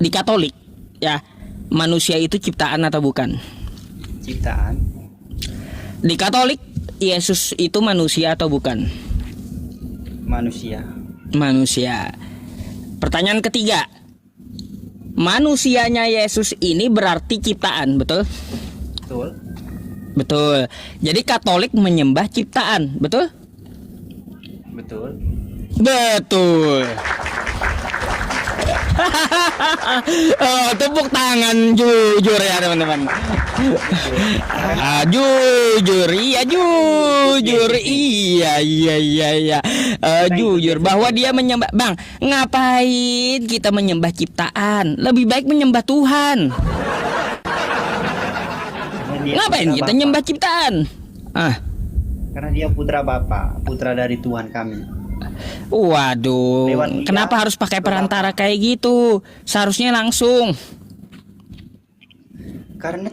di Katolik ya, manusia itu ciptaan atau bukan? Ciptaan. Di Katolik Yesus itu manusia atau bukan? Manusia. Manusia. Pertanyaan ketiga, manusianya Yesus ini berarti ciptaan, betul? Betul. Betul. Jadi Katolik menyembah ciptaan, betul? Betul. Betul. Oh, tepuk tangan jujur ya teman-teman. Jujur, iya jujur, iya. Jujur bahwa dia menyembah. Bang, ngapain kita menyembah ciptaan? Lebih baik menyembah Tuhan. Ngapain kita nyembah ciptaan? Karena dia putra Bapa, putra dari Tuhan kami. Waduh, kenapa harus pakai perantara kayak gitu? Seharusnya langsung. Karena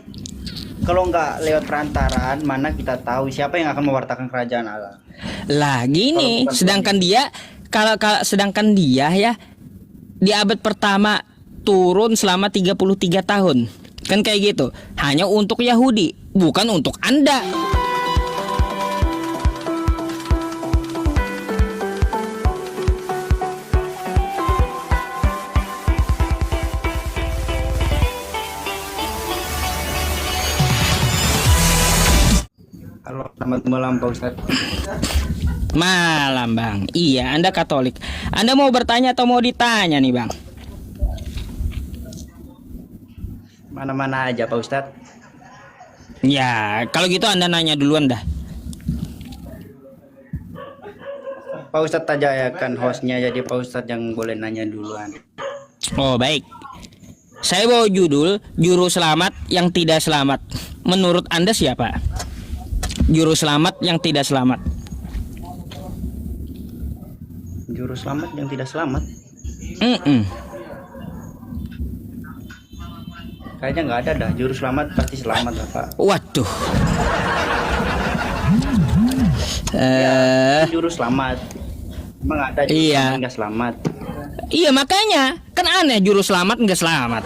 kalau nggak lewat perantaraan, mana kita tahu siapa yang akan mewartakan kerajaan Allah? Lah gini, sedangkan dia sedangkan dia ya di abad pertama turun selama 33 tahun. Kan kayak gitu. Hanya untuk Yahudi, bukan untuk Anda. Halo, selamat malam Pak Ustadz. Malam Bang. Iya, Anda Katolik. Anda mau bertanya atau mau ditanya nih Bang? Mana-mana aja Pak Ustadz. Ya, kalau gitu Anda nanya duluan dah. Pak Ustadz aja ya kan hostnya, jadi Pak Ustadz yang boleh nanya duluan. Oh baik. Saya bawa judul Juru Selamat yang Tidak Selamat. Menurut Anda siapa? Juru selamat yang tidak selamat. Juru selamat yang tidak selamat? Kayaknya nggak ada dah. Juru selamat pasti selamat lah Pak. Waduh. Juru selamat. Emang ada juru selamat nggak selamat? Iya makanya kan aneh juru selamat nggak selamat.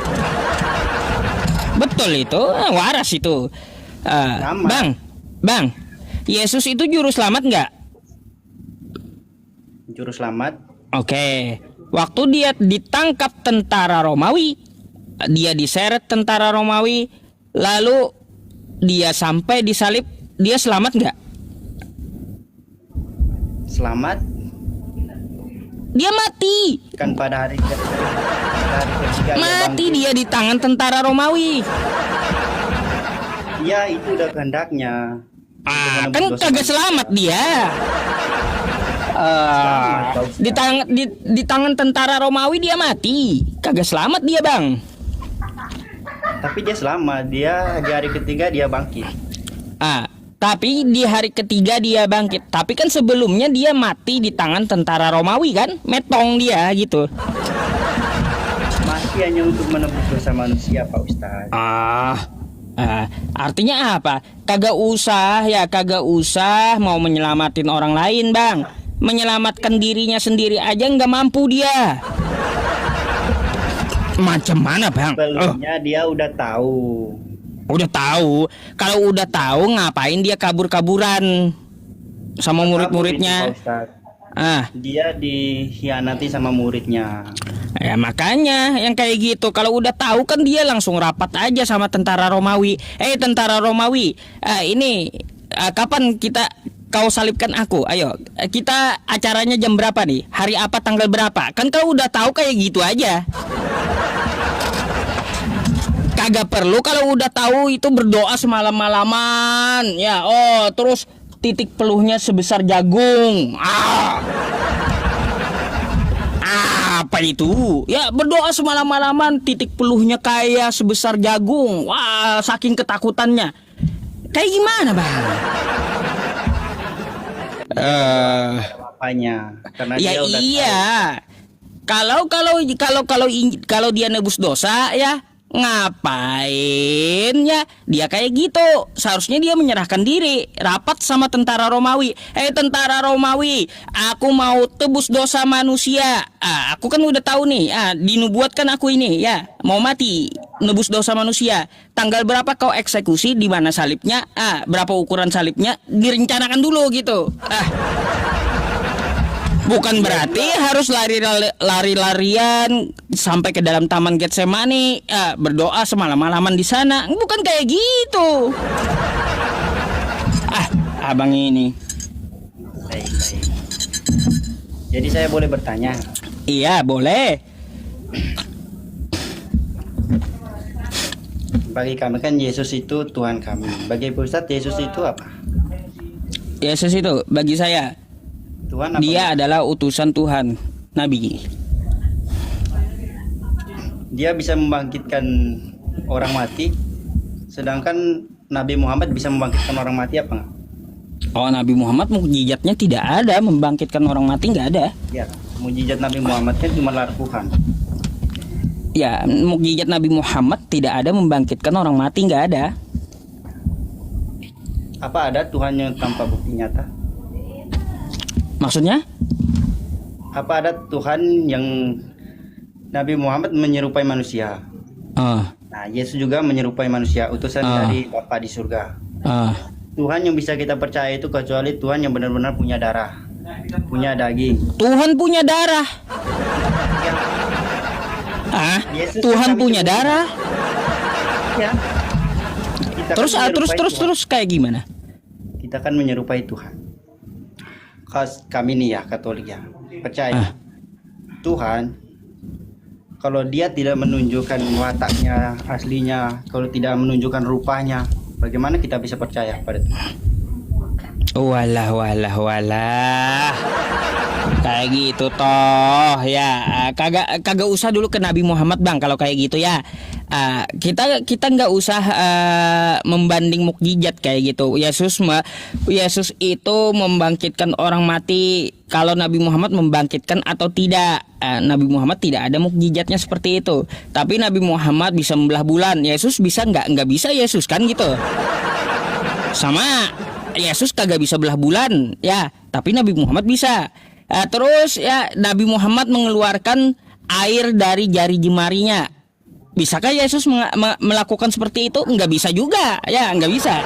Betul itu, waras itu. Bang, Yesus itu juru selamat nggak? Juru selamat. Oke. Waktu dia ditangkap tentara Romawi, dia diseret tentara Romawi, lalu dia sampai disalib, dia selamat nggak? Selamat. Dia mati. Kan pada hari ketiga mati dia di tangan tentara Romawi. Ya itu udah kehendaknya. Kan kagak selamat dia. Di tangan tentara Romawi dia mati, kagak selamat dia Bang. Tapi dia selamat, dia di hari ketiga dia bangkit. Tapi di hari ketiga dia bangkit. Tapi kan sebelumnya dia mati di tangan tentara Romawi kan, metong dia gitu. Mati hanya untuk menebus dosa manusia Pak Ustadz. Artinya apa? Kagak usah mau menyelamatin orang lain Bang. Menyelamatkan dirinya sendiri aja nggak mampu dia. Macam mana Bang? Sebelumnya dia udah tahu. Udah tahu. Kalau udah tahu ngapain dia kabur-kaburan sama murid-muridnya? Dia dikhianati sama muridnya. Ya makanya yang kayak gitu. Kalau udah tahu kan dia langsung rapat aja sama tentara Romawi. Tentara Romawi, kapan kau salibkan aku? Ayo, kita acaranya jam berapa nih? Hari apa, tanggal berapa? Kan kau udah tahu kayak gitu aja. Kagak perlu kalau udah tahu itu berdoa semalam-malaman. Ya, terus titik peluhnya sebesar jagung. Apa itu? Ya berdoa semalam-malaman titik peluhnya kayak sebesar jagung. Wah, saking ketakutannya. Kayak gimana Bang? Apanya? Karena Ya dia udah iya. Kalau dia nebus dosa ya Ngapain ya dia kayak gitu? Seharusnya dia menyerahkan diri, rapat sama tentara Romawi. Tentara Romawi, aku mau tebus dosa manusia. Aku kan udah tahu nih, dinubuatkan aku ini ya, mau mati, nebus dosa manusia. Tanggal berapa kau eksekusi, di mana salibnya? Berapa ukuran salibnya? Direncanakan dulu gitu. Bukan berarti harus lari-larian sampai ke dalam taman Getsemani, berdoa semalam-malaman di sana. Bukan kayak gitu. Abang ini. Baik. Jadi saya boleh bertanya? Iya, boleh. Bagi kami kan Yesus itu Tuhan kami. Bagi Pak Ustadz, Yesus itu apa? Yesus itu bagi saya, Tuhan apa? dia adalah utusan Tuhan, Nabi. Dia bisa membangkitkan orang mati, sedangkan Nabi Muhammad bisa membangkitkan orang mati apa enggak? Oh, Nabi Muhammad mukjizatnya tidak ada, membangkitkan orang mati nggak ada. Ya, mukjizat Nabi Muhammad kan cuma lar Tuhan. Ya, mukjizat Nabi Muhammad tidak ada, membangkitkan orang mati nggak ada. Apa ada Tuhan yang tanpa bukti nyata? Maksudnya? Apa ada Tuhan yang Nabi Muhammad menyerupai manusia? Nah, Yesus juga menyerupai manusia, utusan dari Bapa di surga. Tuhan yang bisa kita percaya itu kecuali Tuhan yang benar-benar punya darah, punya daging. Tuhan punya darah. Yesus Tuhan kan kami punya sebut. darah. Ya. Kita kan menyerupai Tuhan. Terus kayak gimana? Kita kan menyerupai Tuhan. Kami nih ya Katolik ya percaya Tuhan, kalau dia tidak menunjukkan wataknya aslinya, kalau tidak menunjukkan rupanya, bagaimana kita bisa percaya pada Tuhan? Walah. Kayak gitu toh ya. Kagak usah dulu ke Nabi Muhammad, Bang, kalau kayak gitu ya. Kita nggak usah membanding mukjizat kayak gitu. Yesus itu membangkitkan orang mati. Kalau Nabi Muhammad membangkitkan atau tidak, Nabi Muhammad tidak ada mukjizatnya seperti itu. Tapi Nabi Muhammad bisa membelah bulan. Yesus bisa nggak bisa Yesus kan gitu. Sama Yesus kagak bisa belah bulan ya, tapi Nabi Muhammad bisa. Terus ya, Nabi Muhammad mengeluarkan air dari jari jemarinya. Bisakah Yesus melakukan seperti itu? Nggak bisa juga ya, nggak bisa.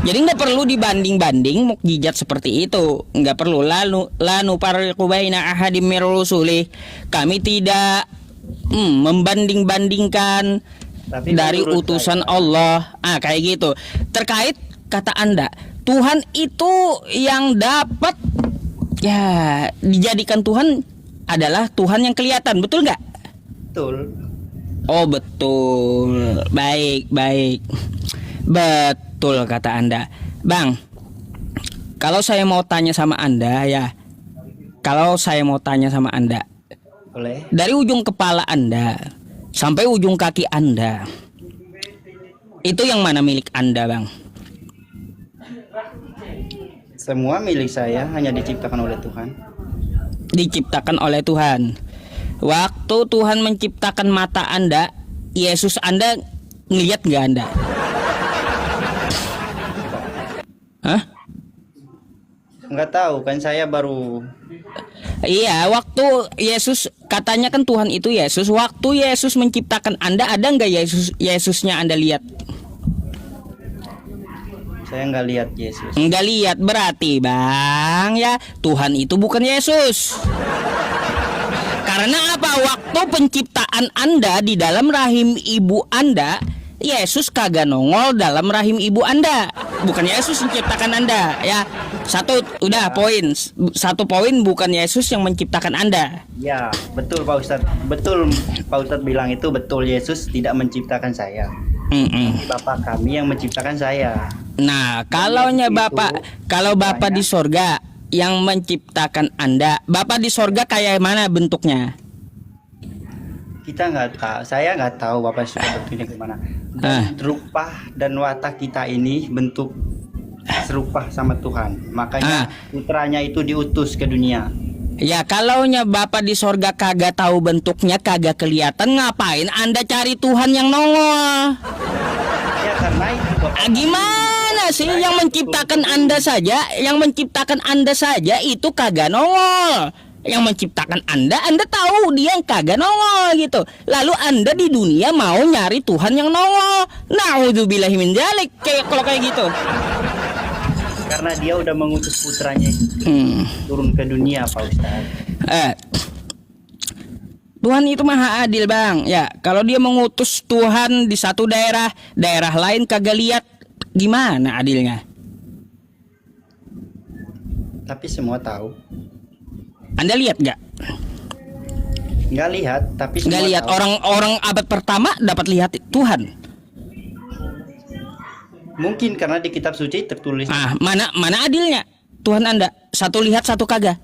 Jadi nggak perlu dibanding-banding mukjizat seperti itu, nggak perlu. Lanu farriqu baina ahadim mir rusulih. Kami tidak membanding-bandingkan Tapi dari menurut utusan saya, Allah. Kayak gitu. Terkait kata Anda, Tuhan itu yang dapat ya dijadikan Tuhan adalah Tuhan yang kelihatan, betul nggak? betul. Oh betul, baik. Betul kata Anda, Bang. Kalau saya mau tanya sama Anda ya, Boleh. dari ujung kepala Anda sampai ujung kaki Anda, itu yang mana milik Anda, Bang? Semua milik saya, hanya diciptakan oleh Tuhan. Diciptakan oleh Tuhan. Waktu Tuhan menciptakan mata Anda, Yesus Anda ngelihat nggak Anda? Hah? Nggak tahu kan, saya baru Iya, waktu Yesus, katanya kan Tuhan itu Yesus. Waktu Yesus menciptakan Anda, ada nggak Yesusnya Anda lihat? saya nggak lihat Yesus. Nggak lihat, berarti Bang ya, Tuhan itu bukan Yesus. Karena apa? Waktu penciptaan Anda di dalam rahim ibu Anda, Yesus kagak nongol dalam rahim ibu Anda. Bukan Yesus menciptakan Anda ya. Satu poin, bukan Yesus yang menciptakan Anda. Ya, betul Pak Ustadz. Betul Pak Ustadz bilang itu betul, Yesus tidak menciptakan saya. Bapak kami yang menciptakan saya. Nah, kalau Bapak di sorga yang menciptakan Anda, Bapak di sorga kayak mana bentuknya? Kita nggak tahu, saya nggak tahu Bapak sudah bentuknya gimana. Dan rupa dan watak kita ini bentuk serupa sama Tuhan. Makanya putranya itu diutus ke dunia. Ya kalaunya Bapak di sorga kagak tahu bentuknya, kagak kelihatan, ngapain Anda cari Tuhan yang nongol? Ya karena itu Bapak. Gimana sih yang menciptakan Anda saja, itu kagak nongol. Yang menciptakan Anda tahu dia yang kagak nongol gitu. Lalu Anda di dunia mau nyari Tuhan yang nongol. Naudzubillahi min dzalik kalau kayak gitu. Karena dia udah mengutus putranya turun ke dunia, Pak Ustadz. Tuhan itu maha adil, Bang. Ya, kalau dia mengutus Tuhan di satu daerah lain kagak lihat, gimana adilnya? Tapi semua tahu. Anda lihat nggak? Nggak lihat, tapi semua Nggak lihat. tahu. Orang abad pertama dapat lihat Tuhan. Mungkin karena di kitab suci tertulis. Mana adilnya? Tuhan Anda satu lihat satu kagak.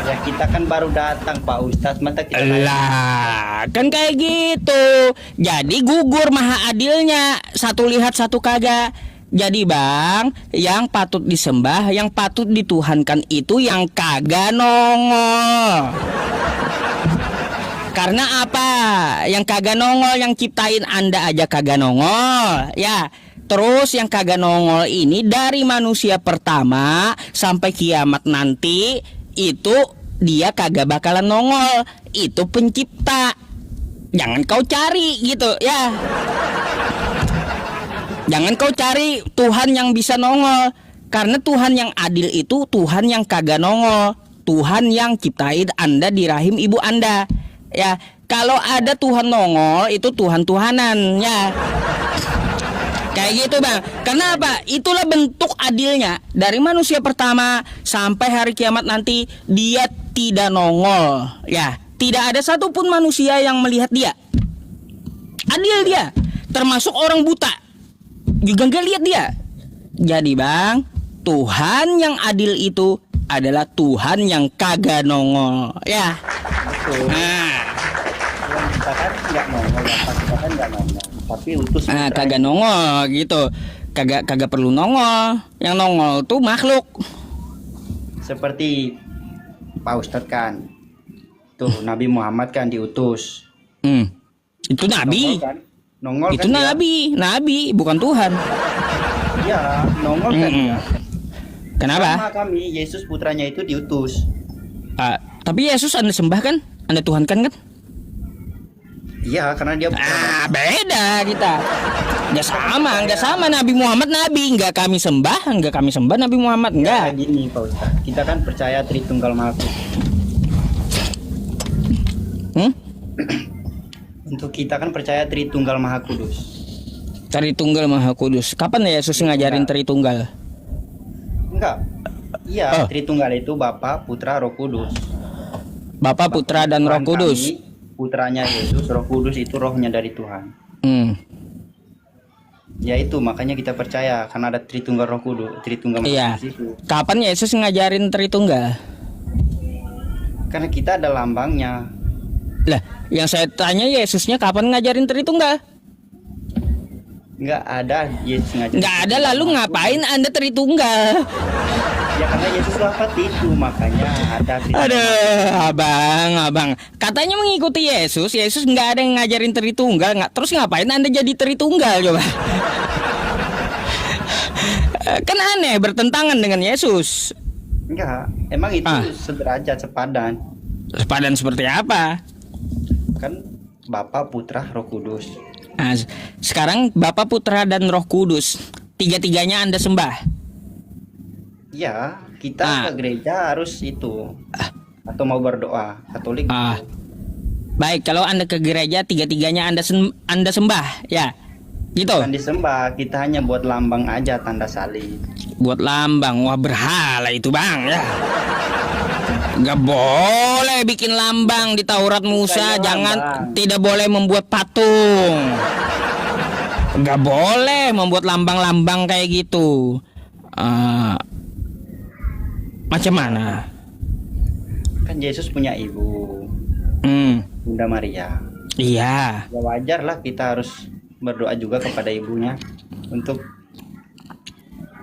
Ya kita kan baru datang, Pak Ustadz, masa kita Lah, kan kayak gitu. Jadi gugur maha adilnya, satu lihat satu kagak. Jadi Bang, yang patut disembah, yang patut dituhankan itu yang kagak nongol. Karena apa? Yang kagak nongol, yang ciptain Anda aja kagak nongol. Ya, terus yang kagak nongol ini dari manusia pertama sampai kiamat nanti, itu dia kagak bakalan nongol. Itu pencipta. Jangan kau cari gitu ya. Jangan kau cari Tuhan yang bisa nongol. Karena Tuhan yang adil itu Tuhan yang kagak nongol. Tuhan yang ciptain Anda di rahim ibu Anda. Ya, kalau ada Tuhan nongol itu Tuhan-Tuhanan ya. Kayak gitu Bang. Kenapa? Itulah bentuk adilnya. Dari manusia pertama sampai hari kiamat nanti dia tidak nongol. Ya, tidak ada satupun manusia yang melihat dia. Adil dia. Termasuk orang buta juga nggak lihat dia. Jadi Bang, Tuhan yang adil itu adalah Tuhan yang kagak nongol. Ya. Betul. Yang kita kan nggak nongol, kita kan nggak nongol. Tapi utus kagak nongol gitu. Kagak perlu nongol. Yang nongol tuh makhluk. Seperti Pak Ustadz kan. Tuh Nabi Muhammad kan diutus. Itu nabi. Nongol itu kan nabi bukan Tuhan. Iya, nongol kan dia. Kenapa? Sama kami, Yesus putranya itu diutus. Tapi Yesus Anda sembah kan? Anda Tuhan kan? Iya, karena dia beda kita. Nggak sama Nabi Muhammad nabi, nggak kami sembah Nabi Muhammad enggak. Ya, gini Pak Ustadz, kita kan percaya Tritunggal Maha Kudus. Untuk kita kan percaya Tritunggal Maha Kudus. Tritunggal Maha Kudus. Kapan ya Yesus ngajarin Tritunggal? Enggak. Iya, Tritunggal itu Bapa, Putra, Roh Kudus. Bapa, Putra, dan Roh Kudus. Putranya Yesus, Roh Kudus itu rohnya dari Tuhan. Ya itu makanya kita percaya karena ada Tritunggal Roh Kudus, Tritunggal Maha Kudus itu. Kapan Yesus ngajarin Tritunggal? Karena kita ada lambangnya. Lah, yang saya tanya Yesusnya kapan ngajarin Tritunggal? Nggak ada Yesus ngajarin. Nggak ada, lalu ngapain Anda Tritunggal? Ya karena Yesus wafat itu makanya ada Tritunggal. Aduh, abang. Katanya mengikuti Yesus nggak ada yang ngajarin Tritunggal, nggak. Terus ngapain Anda jadi Tritunggal coba? Kan aneh, bertentangan dengan Yesus. Enggak, emang itu sederajat, sepadan. Sepadan seperti apa? Kan Bapa, Putra, Roh Kudus. Nah, sekarang Bapa, Putra, dan Roh Kudus, tiga-tiganya Anda sembah. Ya, kita ke gereja harus itu. Atau mau berdoa Katolik. Baik, kalau Anda ke gereja tiga-tiganya Anda sembah, ya. Gitu. Bukan disembah, kita hanya buat lambang aja, tanda salib. Buat lambang, wah berhala itu Bang ya. Gak boleh bikin lambang di Taurat Musa. Tidak boleh membuat patung. Gak boleh membuat lambang-lambang kayak gitu. Macam mana? Kan Yesus punya ibu, Bunda Maria. Iya. Ya wajar lah kita harus berdoa juga kepada ibunya. Untuk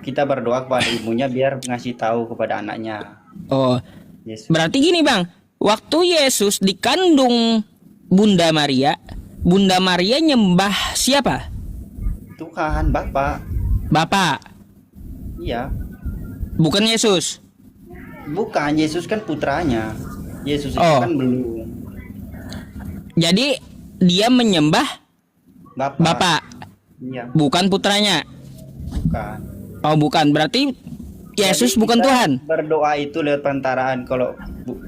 kita berdoa kepada ibunya biar ngasih tahu kepada anaknya Oh, Yesus. berarti gini Bang, waktu Yesus dikandung Bunda Maria nyembah siapa? Tuhan, Bapa. Bapak, Iya. bukan Yesus. Bukan, Yesus kan putranya. Yesus itu Oh. kan belum. Jadi dia menyembah Bapak. Bapak, Iya, bukan putranya. bukan. Oh, bukan. Berarti Yesus Jadi bukan kita Tuhan. Berdoa itu lewat perantaraan kalau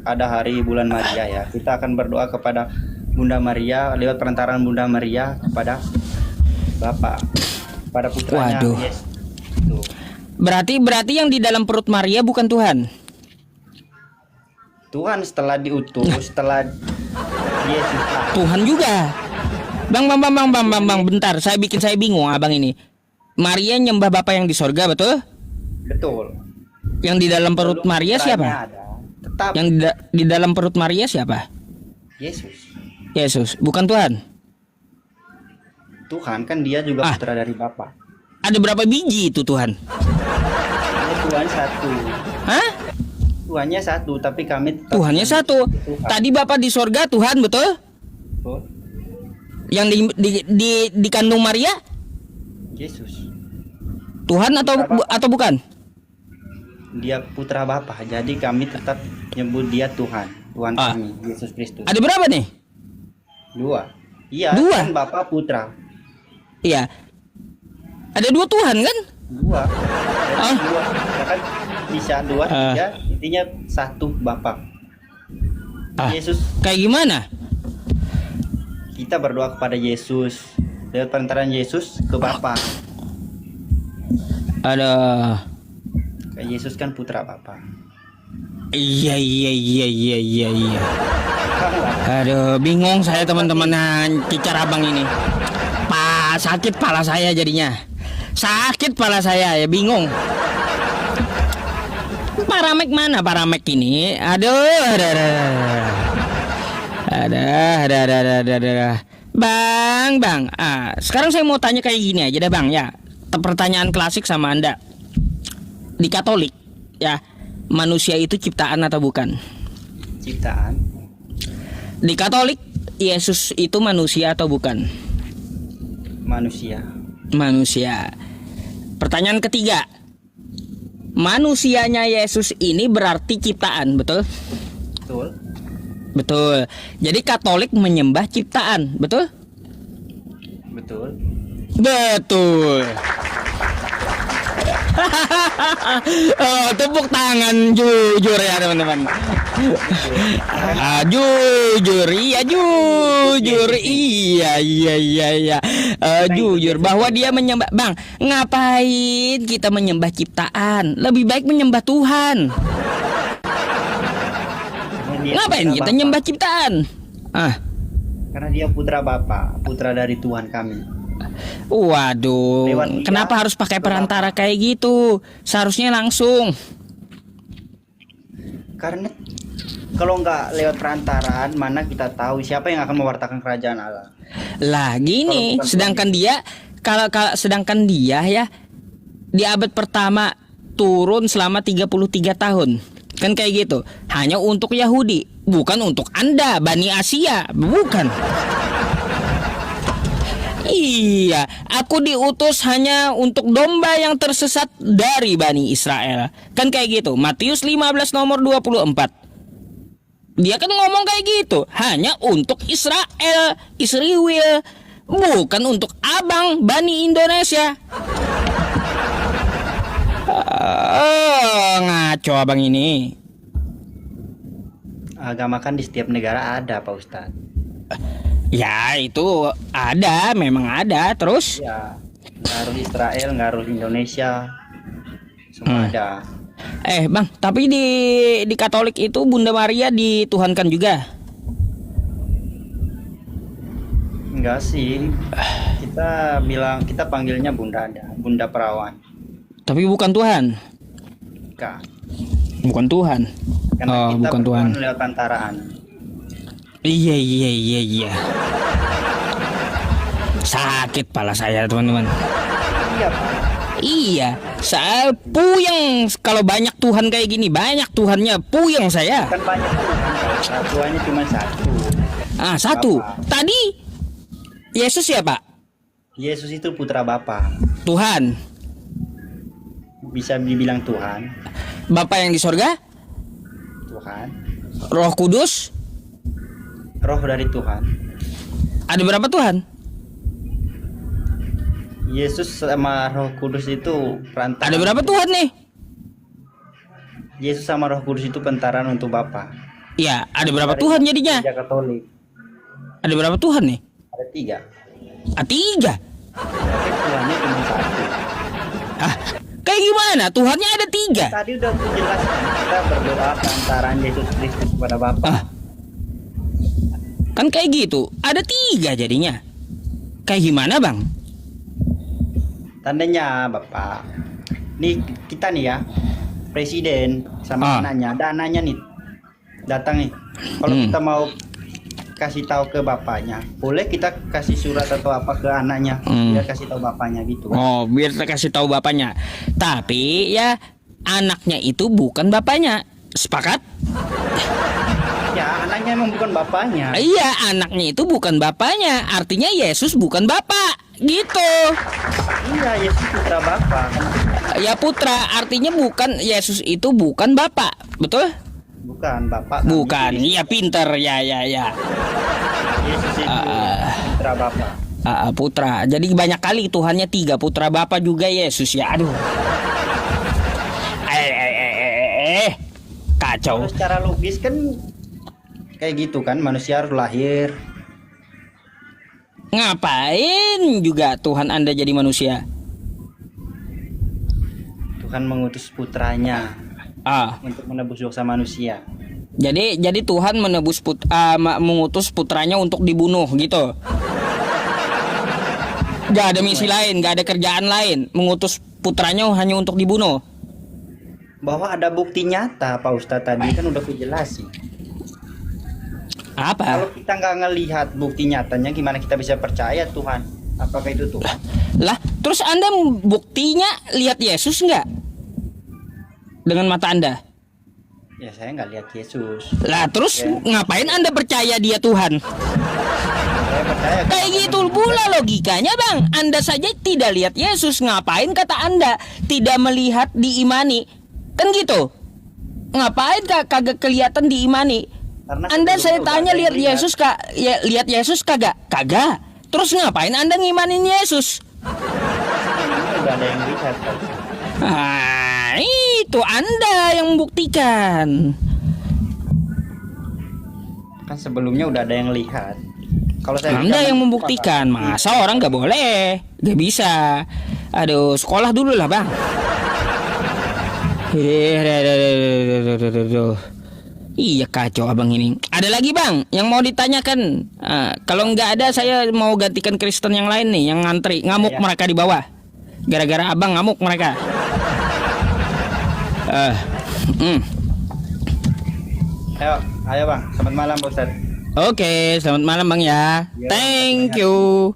ada hari bulan Maria ya. Kita akan berdoa kepada Bunda Maria lewat perantaraan Bunda Maria kepada Bapa, pada putranya Waduh. Yesus. Tuh. Berarti yang di dalam perut Maria bukan Tuhan. Tuhan setelah diutus, setelah Yesus Tuhan juga. Bang, bentar. Saya bingung abang ini. Maria nyembah Bapa yang di sorga, betul? betul. Yang di dalam perut Belum Maria putranya siapa? ada. Tetap Yang di dalam perut Maria siapa? Yesus. Yesus, bukan Tuhan. Tuhan kan dia juga Ah. putra dari Bapa. Ada berapa biji itu Tuhan? Tuhan satu. Hah? Tuhannya satu, tapi kami tetap Tuhannya satu. Tuhan. Tadi Bapa di sorga Tuhan, betul? Betul. Yang dikandung Maria Yesus. Tuhan atau bukan? Dia putra Bapa, jadi kami tetap nyebut dia Tuhan, Tuhan Ah. kami, Yesus Kristus. Ada berapa nih? Dua. Iya, Dua? kan Bapa Putra. Iya. Ada dua Tuhan kan? Dua. Jadi Ah. dua. Ya kan bisa dua, Ah. tiga, intinya satu Bapa. Yesus, Kayak gimana? kita berdoa kepada Yesus lewat perantaraan Yesus ke Bapa. Ada. Kayak Yesus kan putra Bapa. Iya. Aduh, bingung saya teman-teman cicar abang ini. Sakit pala saya jadinya. Sakit pala saya ya, bingung. Paramek mana paramek ini? Ada. Bang. Sekarang saya mau tanya kayak gini aja dah Bang ya. Pertanyaan klasik sama Anda. Di Katolik ya, manusia itu ciptaan atau bukan? Ciptaan. Di Katolik, Yesus itu manusia atau bukan? Manusia. Manusia. Pertanyaan ketiga. Manusianya Yesus ini berarti ciptaan, betul? Betul. Betul. Jadi Katolik menyembah ciptaan, betul? Betul. Betul. Oh, tepuk tangan jujur ya teman-teman. Jujur, iya jujur bahwa dia menyembah. Bang, ngapain kita menyembah ciptaan? Lebih baik menyembah Tuhan. Dia Ngapain putra kita Bapa. nyembah ciptaan? Karena dia putra Bapa, putra dari Tuhan kami. Waduh, Lewat dia, kenapa harus pakai perantara kayak gitu? Seharusnya langsung. Karena kalau nggak lewat perantaraan, mana kita tahu siapa yang akan mewartakan kerajaan Allah. Lah gini, Kalau bukan sedangkan dia ya di abad pertama turun selama 33 tahun. Kan kayak gitu. Hanya untuk Yahudi, bukan untuk Anda Bani Asia, bukan. Iya, aku diutus hanya untuk domba yang tersesat dari Bani Israel. Kan kayak gitu. Matius 15 nomor 24. Dia kan ngomong kayak gitu, hanya untuk Israel, bukan untuk abang Bani Indonesia. Ngaco abang ini. Agama kan di setiap negara ada, Pak Ustadz. Ya itu ada, memang ada. Terus Ya, nggak harus Israel, nggak harus Indonesia, semua ada. Bang, tapi di Katolik itu Bunda Maria dituhankan juga. Enggak sih, kita panggilnya Bunda ada, Bunda Perawan. Tapi bukan Tuhan. Enggak, Bukan Tuhan. karena kita bukan Tuhan. berdoa lewat pantaraan. Iya. Sakit pala saya teman-teman. Iya Pak. Iya, saya puyeng kalau banyak Tuhan kayak gini, banyak Tuhannya, puyeng saya. Kan banyak Tuhan, Tuhannya cuma satu. Satu. Bapa. Tadi Yesus ya, Pak? Yesus itu putra Bapa. Tuhan. Bisa dibilang Tuhan. Bapa yang di sorga? Tuhan. Roh Kudus? Roh dari Tuhan. Ada berapa Tuhan? Yesus sama Roh Kudus itu perantara. Ada berapa Tuhan nih? Yesus sama Roh Kudus itu pentaraan untuk Bapa. Ya, ada berapa Tuhan jadinya? Gereja Katolik. Ada berapa Tuhan nih? Ada 3. Tiga. Tapi Tuhannya cuma satu. Kayak gimana? Tuhannya ada 3. Tadi udah aku jelaskan, kita berdoa pentaraan Yesus Kristus kepada Bapa. Kan kayak gitu. Ada 3 jadinya. Kayak gimana, Bang? Tandanya Bapak. Nih kita nih ya, presiden sama anaknya, ada anaknya nih datang nih. Kalau kita mau kasih tahu ke bapaknya, boleh kita kasih surat atau apa ke anaknya, biar kasih tahu bapaknya gitu. Oh, biar kita kasih tahu bapaknya. Tapi ya anaknya itu bukan bapaknya. Sepakat? Ya, anaknya emang bukan bapaknya. Iya, anaknya itu bukan bapaknya. Artinya Yesus bukan bapak. Gitu. Iya, Yesus putra Bapa. Ya putra, artinya bukan, Yesus itu bukan bapak. Betul? Bukan Bapak. Bukan. Iya, pinter. Ya. Yesus itu putra Bapa. Putra. Jadi banyak kali Tuhannya 3, putra Bapa juga Yesus ya. Aduh. Kacau. Kalau secara logis kan kayak gitu kan, manusia harus lahir. Ngapain juga Tuhan Anda jadi manusia? Tuhan mengutus putranya untuk menebus dosa manusia. Jadi Tuhan mengutus putranya untuk dibunuh gitu. Gak ada misi lain, gak ada kerjaan lain. Mengutus putranya hanya untuk dibunuh. Bahwa ada bukti nyata, Pak Ustadz, tadi kan udah kujelasin. Apa? Kalau kita nggak ngelihat bukti nyatanya, gimana kita bisa percaya Tuhan? Apakah itu Tuhan? Lah, terus Anda buktinya lihat Yesus nggak? Dengan mata Anda? Ya, saya nggak lihat Yesus. Lah, terus ngapain Anda percaya dia Tuhan? Saya percaya. Kayak gitu pula logikanya, Bang. Anda saja tidak lihat Yesus, ngapain kata Anda tidak melihat diimani? Kan gitu. Ngapain kagak kelihatan diimani? Karena Anda saya tanya lihat Yesus lihat Yesus kagak? Kagak. Terus ngapain Anda ngimanin Yesus? Udah ada yang lihat. Itu Anda yang membuktikan. Kan sebelumnya udah ada yang lihat. Kalau saya Anda yang membuktikan. Masa orang nggak boleh? Nggak bisa. Aduh, sekolah dulu lah, Bang. Iya, kacau abang ini. Ada lagi, Bang yang mau ditanyakan? Kalau nggak ada, saya mau gantikan Kristen yang lain nih, yang ngantri. Ngamuk mereka di bawah. Gara-gara abang ngamuk mereka. Ayo Bang, selamat malam Pak Ustadz. Oke, selamat malam Bang ya. Ya, Thank you.